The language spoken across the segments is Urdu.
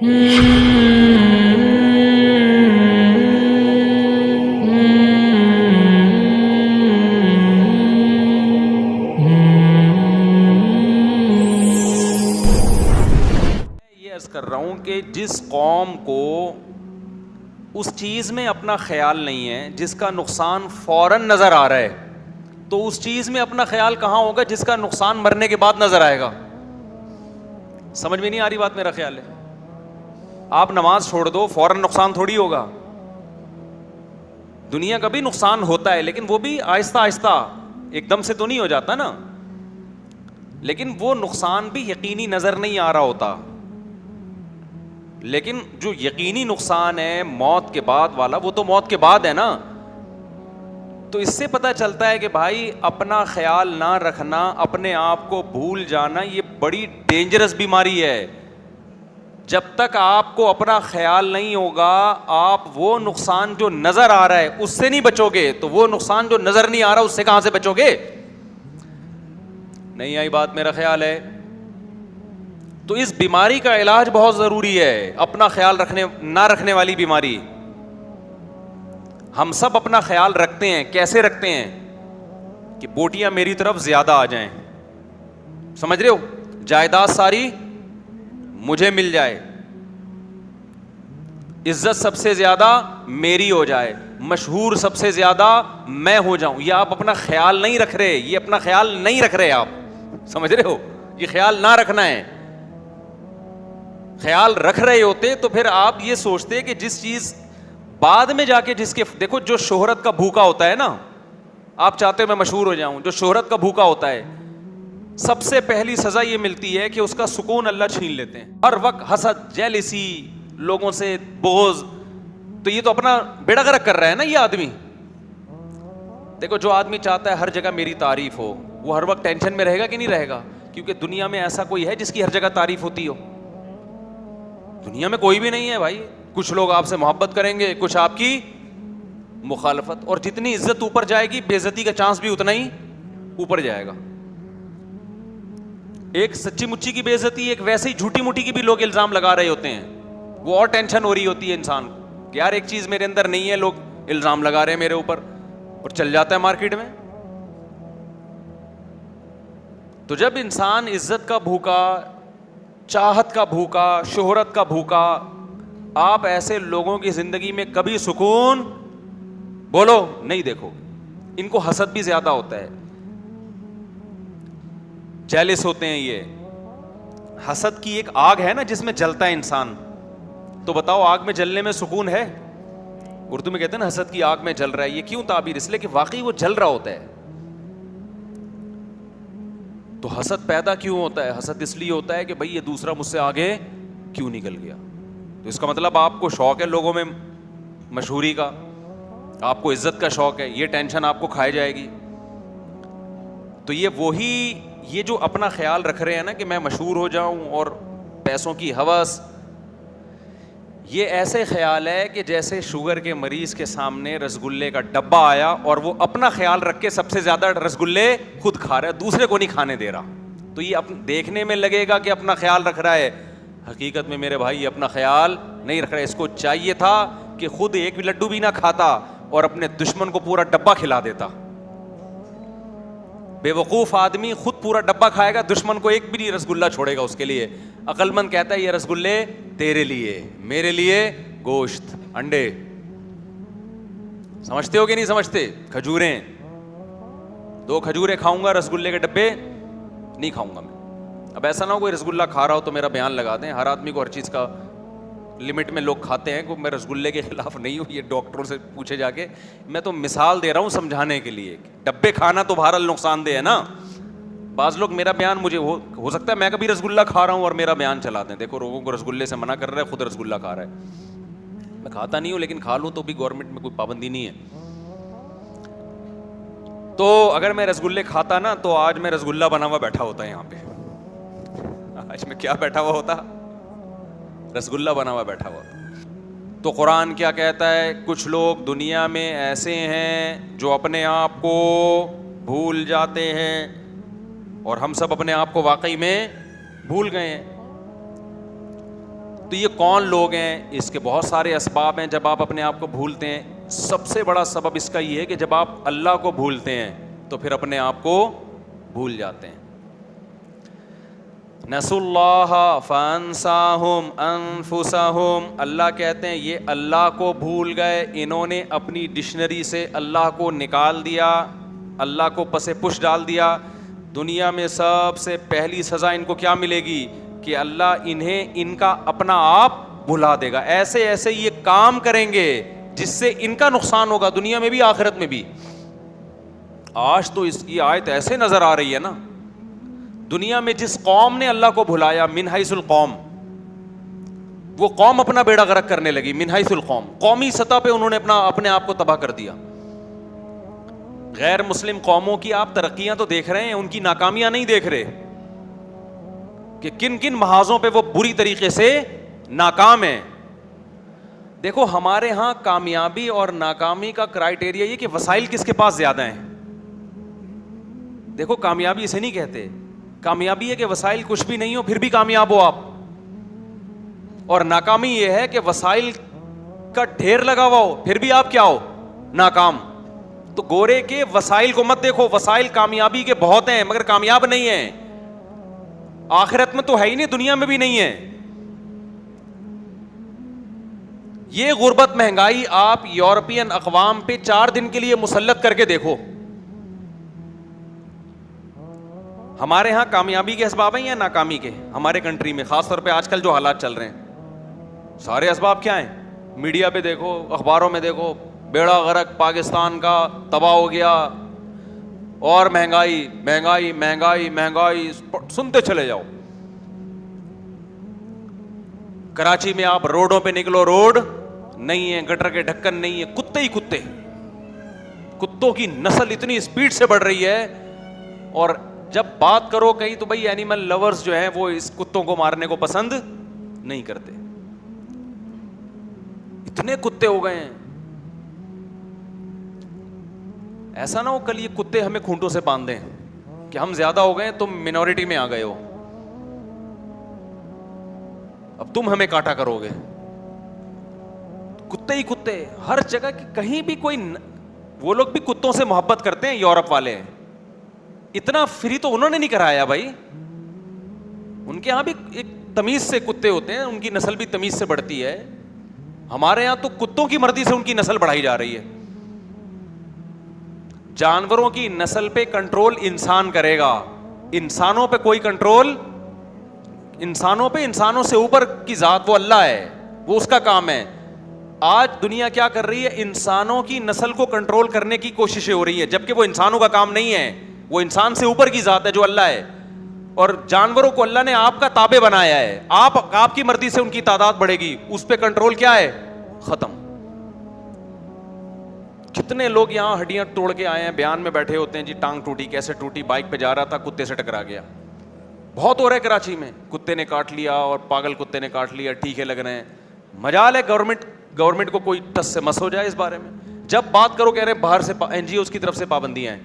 کر رہا ہوں کہ جس قوم کو اس چیز میں اپنا خیال نہیں ہے جس کا نقصان فوراً نظر آ رہا ہے، تو اس چیز میں اپنا خیال کہاں ہوگا جس کا نقصان مرنے کے بعد نظر آئے گا؟ سمجھ میں نہیں آ رہی بات؟ میرا خیال ہے آپ نماز چھوڑ دو، فوراً نقصان تھوڑی ہوگا. دنیا کا بھی نقصان ہوتا ہے لیکن وہ بھی آہستہ آہستہ، ایک دم سے تو نہیں ہو جاتا نا. لیکن وہ نقصان بھی یقینی نظر نہیں آ رہا ہوتا. لیکن جو یقینی نقصان ہے موت کے بعد والا، وہ تو موت کے بعد ہے نا. تو اس سے پتہ چلتا ہے کہ بھائی اپنا خیال نہ رکھنا، اپنے آپ کو بھول جانا، یہ بڑی ڈینجرس بیماری ہے. جب تک آپ کو اپنا خیال نہیں ہوگا، آپ وہ نقصان جو نظر آ رہا ہے اس سے نہیں بچو گے. تو وہ نقصان جو نظر نہیں آ رہا اس سے کہاں سے بچو گے؟ نہیں آئی بات؟ میرا خیال ہے تو اس بیماری کا علاج بہت ضروری ہے. اپنا خیال نہ رکھنے والی بیماری. ہم سب اپنا خیال رکھتے ہیں. کیسے رکھتے ہیں؟ کہ بوٹیاں میری طرف زیادہ آ جائیں. سمجھ رہے ہو؟ جائیداد ساری مجھے مل جائے، عزت سب سے زیادہ میری ہو جائے، مشہور سب سے زیادہ میں ہو جاؤں. یہ آپ اپنا خیال نہیں رکھ رہے. یہ اپنا خیال نہیں رکھ رہے آپ. سمجھ رہے ہو؟ یہ خیال نہ رکھنا ہے. خیال رکھ رہے ہوتے تو پھر آپ یہ سوچتے کہ جس چیز بعد میں جا کے جس کے، دیکھو جو شہرت کا بھوکا ہوتا ہے نا، آپ چاہتے ہو میں مشہور ہو جاؤں، جو شہرت کا بھوکا ہوتا ہے سب سے پہلی سزا یہ ملتی ہے کہ اس کا سکون اللہ چھین لیتے ہیں. ہر وقت حسد، جیلسی، لوگوں سے بغض. تو یہ تو اپنا بیڑا غرق کر رہا ہے نا یہ آدمی. دیکھو جو آدمی چاہتا ہے ہر جگہ میری تعریف ہو، وہ ہر وقت ٹینشن میں رہے گا کہ نہیں رہے گا؟ کیونکہ دنیا میں ایسا کوئی ہے جس کی ہر جگہ تعریف ہوتی ہو؟ دنیا میں کوئی بھی نہیں ہے بھائی. کچھ لوگ آپ سے محبت کریں گے، کچھ آپ کی مخالفت. اور جتنی عزت اوپر جائے گی بے عزتی کا چانس بھی اتنا ہی اوپر جائے گا. ایک سچی مچی کی بے عزتی، ایک ویسے ہی جھوٹی موٹی کی بھی لوگ الزام لگا رہے ہوتے ہیں. وہ اور ٹینشن ہو رہی ہوتی ہے انسان کو کہ یار ایک چیز میرے اندر نہیں ہے، لوگ الزام لگا رہے ہیں میرے اوپر، اور چل جاتا ہے مارکیٹ میں. تو جب انسان عزت کا بھوکا، چاہت کا بھوکا، شہرت کا بھوکا، آپ ایسے لوگوں کی زندگی میں کبھی سکون بولو نہیں دیکھو. ان کو حسد بھی زیادہ ہوتا ہے، جیلس ہوتے ہیں. یہ حسد کی ایک آگ ہے نا جس میں جلتا ہے انسان. تو بتاؤ آگ میں جلنے میں سکون ہے؟ اردو میں کہتے ہیں نا حسد کی آگ میں جل رہا ہے. یہ کیوں تعبیر؟ اس لیے کہ واقعی وہ جل رہا ہوتا ہے. تو حسد پیدا کیوں ہوتا ہے؟ حسد اس لیے ہوتا ہے کہ بھئی یہ دوسرا مجھ سے آگے کیوں نکل گیا. تو اس کا مطلب آپ کو شوق ہے لوگوں میں مشہوری کا، آپ کو عزت کا شوق ہے. یہ ٹینشن آپ کو کھائے جائے گی. تو یہ جو اپنا خیال رکھ رہے ہیں نا کہ میں مشہور ہو جاؤں اور پیسوں کی ہوس، یہ ایسے خیال ہے کہ جیسے شوگر کے مریض کے سامنے رسگلے کا ڈبہ آیا اور وہ اپنا خیال رکھ کے سب سے زیادہ رسگلے خود کھا رہا ہے، دوسرے کو نہیں کھانے دے رہا. تو یہ دیکھنے میں لگے گا کہ اپنا خیال رکھ رہا ہے، حقیقت میں میرے بھائی یہ اپنا خیال نہیں رکھ رہا ہے. اس کو چاہیے تھا کہ خود ایک بھی لڈو بھی نہ کھاتا اور اپنے دشمن کو پورا ڈبہ کھلا دیتا. بے وقوف آدمی خود پورا ڈبہ کھائے گا، دشمن کو ایک بھی نہیں رسگلہ چھوڑے گا اس کے لیے. عقل مند کہتا ہے یہ رسگلے تیرے لیے، میرے لیے گوشت، انڈے. سمجھتے ہو کہ نہیں سمجھتے؟ کھجوریں، 2 کھجوریں کھاؤں گا، رسگلے کے ڈبے نہیں کھاؤں گا میں. اب ایسا نہ ہو کوئی رسگلہ کھا رہا ہو تو میرا بیان لگا دیں. ہر آدمی کو ہر چیز کا لمٹ میں لوگ کھاتے ہیں. کو میں رسگلے کے خلاف نہیں ہوں، یہ ڈاکٹروں سے پوچھے جا کے. میں تو مثال دے رہا ہوں سمجھانے کے لیے. ڈبے کھانا تو بہرحال نقصان دہ ہے نا. بعض لوگ میرا بیان مجھے ہو سکتا ہے میں کبھی رسگلہ کھا رہا ہوں اور میرا بیان چلاتے ہیں، دیکھو لوگوں کو رسگلے سے منع کر رہا ہے، خود رسگلہ کھا رہا ہے. میں کھاتا نہیں ہوں لیکن کھا لوں تو بھی گورنمنٹ میں کوئی پابندی نہیں ہے. تو اگر میں رسگلے کھاتا نا تو آج میں رسگلہ بنا ہوا بیٹھا ہوتا ہے یہاں پہ. آج میں کیا بیٹھا ہوا ہوتا؟ رسگلہ بنا ہوا بیٹھا ہوا. تو قرآن کیا کہتا ہے؟ کچھ لوگ دنیا میں ایسے ہیں جو اپنے آپ کو بھول جاتے ہیں، اور ہم سب اپنے آپ کو واقعی میں بھول گئے ہیں. تو یہ کون لوگ ہیں؟ اس کے بہت سارے اسباب ہیں جب آپ اپنے آپ کو بھولتے ہیں. سب سے بڑا سبب اس کا یہ ہے کہ جب آپ اللہ کو بھولتے ہیں تو پھر اپنے آپ کو بھول جاتے ہیں. نسوا اللہ فانساہم انفسہم, اللہ کہتے ہیں یہ اللہ کو بھول گئے, انہوں نے اپنی ڈکشنری سے اللہ کو نکال دیا, اللہ کو پس پش ڈال دیا. دنیا میں سب سے پہلی سزا ان کو کیا ملے گی کہ اللہ انہیں ان کا اپنا آپ بھلا دے گا. ایسے ایسے یہ کام کریں گے جس سے ان کا نقصان ہوگا دنیا میں بھی آخرت میں بھی. آج تو اس کی آیت ایسے نظر آ رہی ہے نا, دنیا میں جس قوم نے اللہ کو بھلایا, من حیث القوم, وہ قوم اپنا بیڑا غرق کرنے لگی. من حیث القوم, قومی سطح پہ انہوں نے اپنے آپ کو تباہ کر دیا. غیر مسلم قوموں کی آپ ترقیاں تو دیکھ رہے ہیں, ان کی ناکامیاں نہیں دیکھ رہے کہ کن کن محاذوں پہ وہ بری طریقے سے ناکام ہیں. دیکھو ہمارے ہاں کامیابی اور ناکامی کا کرائیٹیریا یہ کہ وسائل کس کے پاس زیادہ ہیں. دیکھو کامیابی اسے نہیں کہتے, کامیابی ہے کہ وسائل کچھ بھی نہیں ہو پھر بھی کامیاب ہو آپ, اور ناکامی یہ ہے کہ وسائل کا ڈھیر لگا ہوا ہو پھر بھی آپ کیا ہو, ناکام. تو گورے کے وسائل کو مت دیکھو, وسائل کامیابی کے بہت ہیں مگر کامیاب نہیں ہیں. آخرت میں تو ہے ہی نہیں, دنیا میں بھی نہیں ہے. یہ غربت مہنگائی آپ یورپین اقوام پہ 4 دن کے لیے مسلط کر کے دیکھو. ہمارے ہاں کامیابی کے اسباب ہیں یا ناکامی کے؟ ہمارے کنٹری میں خاص طور پہ آج کل جو حالات چل رہے ہیں, سارے اسباب کیا ہیں؟ میڈیا پہ دیکھو, اخباروں میں دیکھو, بیڑا غرق پاکستان کا تباہ ہو گیا, اور مہنگائی مہنگائی مہنگائی مہنگائی سنتے چلے جاؤ. کراچی میں آپ روڈوں پہ نکلو, روڈ نہیں ہے, گٹر کے ڈھکن نہیں ہے, کتے ہی کتے. کتوں کی نسل اتنی اسپیڈ سے بڑھ رہی ہے, اور جب بات کرو کہیں تو بھائی اینیمل لورز جو ہیں وہ اس کتوں کو مارنے کو پسند نہیں کرتے. اتنے کتے ہو گئے ہیں, ایسا نہ ہو کل یہ کتے ہمیں کھونٹوں سے باندھ دیں کہ ہم زیادہ ہو گئے, تم منورٹی میں آ گئے ہو, اب تم ہمیں کاٹا کرو گے. کتے ہی کتے ہر جگہ, کہیں بھی کوئی, وہ لوگ بھی کتوں سے محبت کرتے ہیں یورپ والے. اتنا فری تو انہوں نے نہیں کرایا بھائی, ان کے یہاں بھی ایک تمیز سے کتے ہوتے ہیں, ان کی نسل بھی تمیز سے بڑھتی ہے. ہمارے یہاں تو کتوں کی مرضی سے ان کی نسل بڑھائی جا رہی ہے. جانوروں کی نسل پہ کنٹرول انسان کرے گا, انسانوں پہ کوئی کنٹرول, انسانوں پہ, انسانوں سے اوپر کی ذات وہ اللہ ہے, وہ اس کا کام ہے. آج دنیا کیا کر رہی ہے, انسانوں کی نسل کو کنٹرول کرنے کی کوششیں ہو رہی ہیں, جبکہ وہ انسانوں کا کام نہیں ہے, وہ انسان سے اوپر کی ذات ہے جو اللہ ہے. اور جانوروں کو اللہ نے آپ کا تابع بنایا ہے, آپ کی مرضی سے ان کی تعداد بڑھے گی, اس پہ کنٹرول کیا ہے, ختم. کتنے لوگ یہاں ہڈیاں توڑ کے آئے ہیں, بیان میں بیٹھے ہوتے ہیں جی ٹانگ ٹوٹی, کیسے ٹوٹی, بائک پہ جا رہا تھا کتے سے ٹکرا گیا. بہت ہو رہا ہے کراچی میں, کتے نے کاٹ لیا اور پاگل کتے نے کاٹ لیا, ٹیکے لگ رہے ہیں. مجال ہے گورنمنٹ کو کوئی ٹس سے مس ہو جائے اس بارے میں. جب بات کرو کہہ رہے ہیں باہر سے NGOs کی طرف سے پابندیاں ہیں,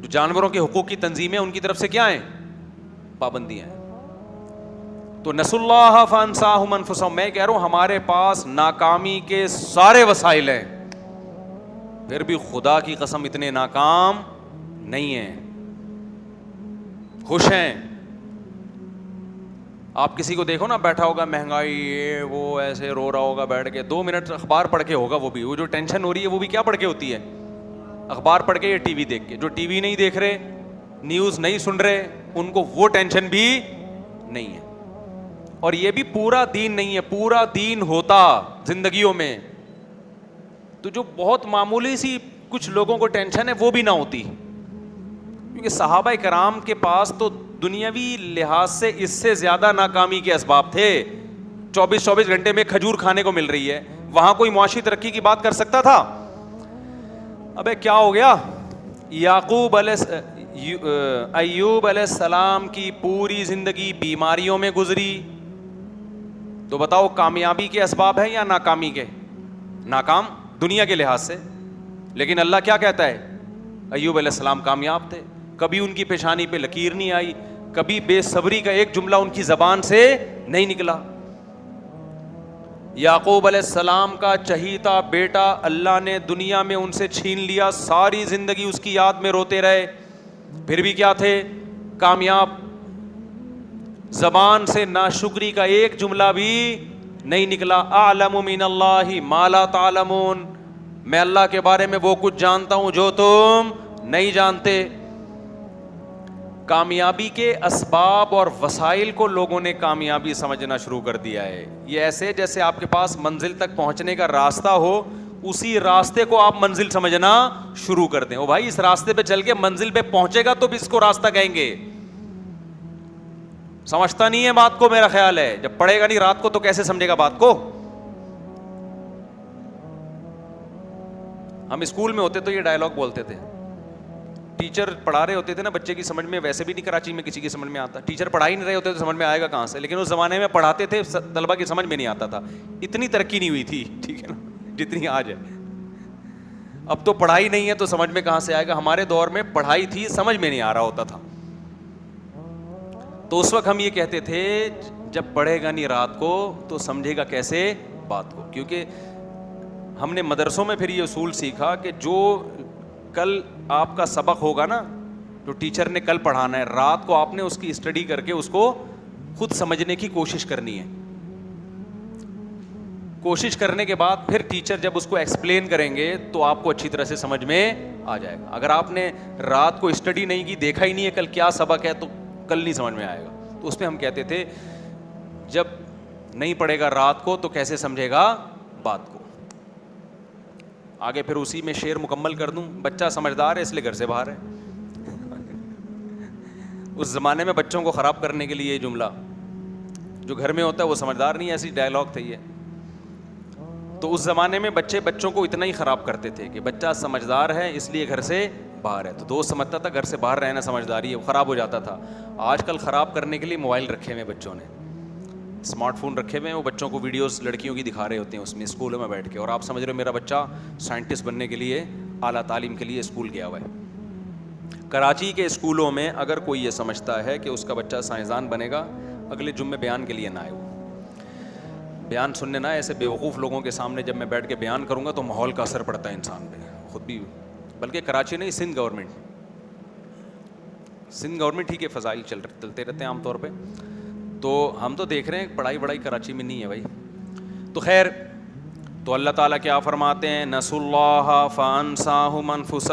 جو جانوروں کے حقوق کی تنظیمیں ان کی طرف سے کیا ہیں, پابندیاں ہیں. تو نسوا اللہ فانساہم انفسہم, میں کہہ رہا ہوں ہمارے پاس ناکامی کے سارے وسائل ہیں, پھر بھی خدا کی قسم اتنے ناکام نہیں ہیں, خوش ہیں. آپ کسی کو دیکھو نا بیٹھا ہوگا مہنگائی یہ وہ, ایسے رو رہا ہوگا بیٹھ کے, 2 منٹ اخبار پڑھ کے ہوگا, وہ جو ٹینشن ہو رہی ہے وہ بھی کیا پڑھ کے ہوتی ہے, اخبار پڑھ کے یا ٹی وی دیکھ کے. جو ٹی وی نہیں دیکھ رہے, نیوز نہیں سن رہے, ان کو وہ ٹینشن بھی نہیں ہے. اور یہ بھی پورا دین نہیں ہے, پورا دین ہوتا زندگیوں میں تو جو بہت معمولی سی کچھ لوگوں کو ٹینشن ہے وہ بھی نہ ہوتی, کیونکہ صحابہ کرام کے پاس تو دنیاوی لحاظ سے اس سے زیادہ ناکامی کے اسباب تھے. 24 گھنٹے میں کھجور کھانے کو مل رہی ہے, وہاں کوئی معاشی ترقی کی بات کر سکتا تھا؟ ابے کیا ہو گیا, ایوب علیہ السلام کی پوری زندگی بیماریوں میں گزری, تو بتاؤ کامیابی کے اسباب ہیں یا ناکامی کے؟ ناکام دنیا کے لحاظ سے. لیکن اللہ کیا کہتا ہے, ایوب علیہ السلام کامیاب تھے, کبھی ان کی پیشانی پہ لکیر نہیں آئی, کبھی بے صبری کا ایک جملہ ان کی زبان سے نہیں نکلا. یعقوب علیہ السلام کا چہیتا بیٹا اللہ نے دنیا میں ان سے چھین لیا, ساری زندگی اس کی یاد میں روتے رہے, پھر بھی کیا تھے؟ کامیاب. زبان سے ناشکری کا ایک جملہ بھی نہیں نکلا. اعلم من اللہ ما لا تعلمون, میں اللہ کے بارے میں وہ کچھ جانتا ہوں جو تم نہیں جانتے. کامیابی کے اسباب اور وسائل کو لوگوں نے کامیابی سمجھنا شروع کر دیا ہے. یہ ایسے جیسے آپ کے پاس منزل تک پہنچنے کا راستہ ہو, اسی راستے کو آپ منزل سمجھنا شروع کر دیں. او بھائی اس راستے پہ چل کے منزل پہ پہنچے گا تو بھی اس کو راستہ کہیں گے. سمجھتا نہیں ہے بات کو, میرا خیال ہے جب پڑھے گا نہیں رات کو تو کیسے سمجھے گا بات کو. ہم اسکول میں ہوتے تو یہ ڈائلاگ بولتے تھے, ٹیچر پڑھا رہے ہوتے تھے نا, بچے کی سمجھ میں ویسے بھی نہیں کراچی میں کسی کی سمجھ میں آتا, ٹیچر پڑھا ہی نہیں رہے ہوتے تو سمجھ میں آئے گا کہاں سے. لیکن اس زمانے میں پڑھاتے تھے, طلبہ کی سمجھ میں نہیں آتا تھا. اتنی ترقی نہیں ہوئی تھی, ٹھیک ہے نا, جتنی آج ہے. اب تو پڑھائی نہیں ہے تو سمجھ میں کہاں سے آئے گا. ہمارے دور میں پڑھائی تھی, سمجھ میں نہیں آ رہا ہوتا تھا. تو اس وقت ہم یہ کہتے تھے جب پڑھے گا نہیں رات کو تو سمجھے گا کیسے بات کو. کیونکہ ہم نے مدرسوں میں پھر یہ اصول سیکھا کہ جو کل آپ کا سبق ہوگا نا, جو ٹیچر نے کل پڑھانا ہے, رات کو آپ نے اس کی اسٹڈی کر کے اس کو خود سمجھنے کی کوشش کرنی ہے. کوشش کرنے کے بعد پھر ٹیچر جب اس کو ایکسپلین کریں گے تو آپ کو اچھی طرح سے سمجھ میں آ جائے گا. اگر آپ نے رات کو اسٹڈی نہیں کی, دیکھا ہی نہیں ہے کل کیا سبق ہے, تو کل نہیں سمجھ میں آئے گا. تو اس پہ ہم کہتے تھے جب نہیں پڑھے گا رات کو تو کیسے سمجھے گا بات کو. آگے پھر اسی میں شعر مکمل کر دوں, بچہ سمجھدار ہے اس لیے گھر سے باہر ہے. اس زمانے میں بچوں کو خراب کرنے کے لیے یہ جملہ, جو گھر میں ہوتا ہے وہ سمجھدار نہیں ہے, ایسی ڈائلاگ تھے یہ. تو اس زمانے میں بچوں کو اتنا ہی خراب کرتے تھے کہ بچہ سمجھدار ہے اس لیے گھر سے باہر ہے. تو دوست سمجھتا تھا گھر سے باہر رہنا سمجھداری ہے, وہ خراب ہو جاتا تھا. آج کل خراب کرنے کے لیے موبائل رکھے ہوئے بچوں نے, اسمارٹ فون رکھے ہوئے ہیں, وہ بچوں کو ویڈیوز لڑکیوں کی دکھا رہے ہوتے ہیں اس میں اسکولوں میں بیٹھ کے, اور آپ سمجھ رہے ہو میرا بچہ سائنٹسٹ بننے کے لیے, اعلیٰ تعلیم کے لیے اسکول گیا ہوا ہے. کراچی کے اسکولوں میں اگر کوئی یہ سمجھتا ہے کہ اس کا بچہ سائنسدان بنے گا, اگلے جمعے بیان کے لیے نہ آئے. وہ بیان سننے نہ, ایسے بیوقوف لوگوں کے سامنے جب میں بیٹھ کے بیان کروں گا تو ماحول کا اثر پڑتا ہے انسان پہ, خود بھی. بلکہ کراچی نہیں, سندھ گورنمنٹ ہی کے فضائل چلتے رہتے ہیں عام طور پہ. تو ہم تو دیکھ رہے ہیں پڑھائی کراچی میں نہیں ہے بھائی. تو خیر, تو اللہ تعالیٰ کیا فرماتے ہیں, نسوا اللہ فانساہم انفسہم